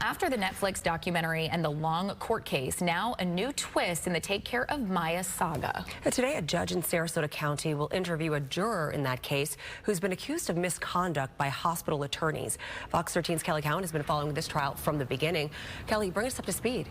After the Netflix documentary and the long court case, now a new twist in the Take Care of Maya saga. Today, a judge in Sarasota County will interview a juror in that case who's been accused of misconduct by hospital attorneys. Fox 13's Kelly Cowan has been following this trial from the beginning. Kelly, bring us up to speed.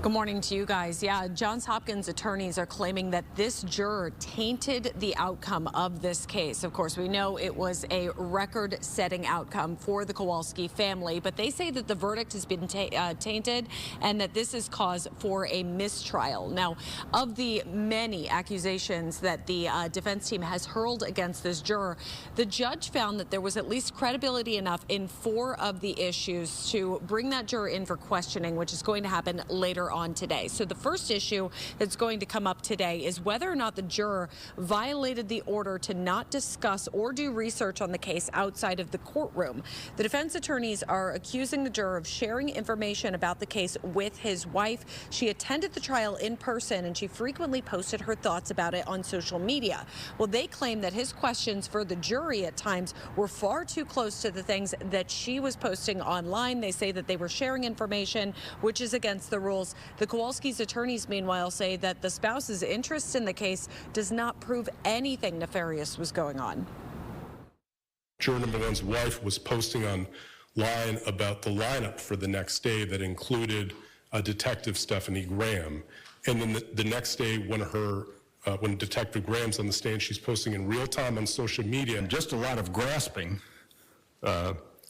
Good morning to you guys. Yeah, Johns Hopkins attorneys are claiming that this juror tainted the outcome of this case. Of course, we know it was a record-setting outcome for the Kowalski family, but they say that the verdict has been tainted and that this is cause for a mistrial. Now, of the many accusations that the defense team has hurled against this juror, the judge found that there was at least credibility enough in 4 of the issues to bring that juror in for questioning, which is going to happen later on today. So the first issue that's going to come up today is whether or not the juror violated the order to not discuss or do research on the case outside of the courtroom. The defense attorneys are accusing the juror of sharing information about the case with his wife. She attended the trial in person and she frequently posted her thoughts about it on social media. Well, they claim that his questions for the jury at times were far too close to the things that she was posting online. They say that they were sharing information which is against the rules. The Kowalski's attorneys, meanwhile, say that the spouse's interest in the case does not prove anything nefarious was going on. Juror number 1's wife was posting online about the lineup for the next day that included Detective Stephanie Graham. And then the next day when Detective Graham's on the stand, she's posting in real time on social media. And just a lot of grasping.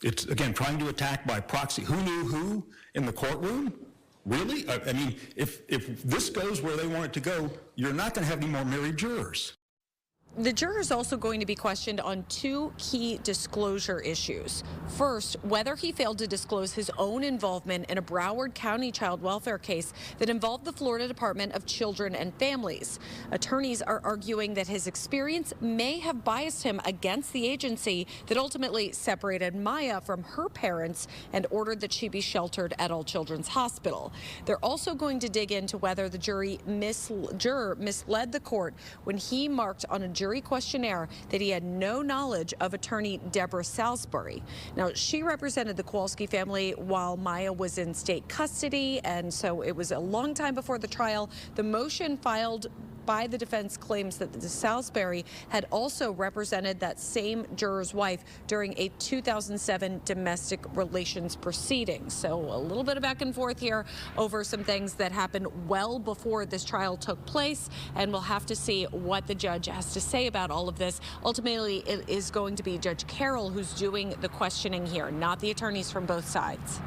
It's, again, trying to attack by proxy. Who knew who in the courtroom? Really? I mean, if this goes where they want it to go, you're not going to have any more married jurors. The juror is also going to be questioned on 2 key disclosure issues. First, whether he failed to disclose his own involvement in a Broward County child welfare case that involved the Florida Department of Children and Families. Attorneys are arguing that his experience may have biased him against the agency that ultimately separated Maya from her parents and ordered that she be sheltered at All Children's Hospital. They're also going to dig into whether the juror misled the court when he marked on a jury questionnaire that he had no knowledge of attorney Deborah Salisbury. Now, she represented the Kowalski family while Maya was in state custody, and so it was a long time before the trial. The motion filed by the defense claims that the Salisbury had also represented that same juror's wife during a 2007 domestic relations proceeding. So a little bit of back and forth here over some things that happened well before this trial took place, and we'll have to see what the judge has to say about all of this. Ultimately, it is going to be Judge Carroll who's doing the questioning here, not the attorneys from both sides.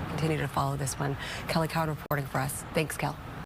Continue to follow this one. Kelly Cowan reporting for us. Thanks, Kel.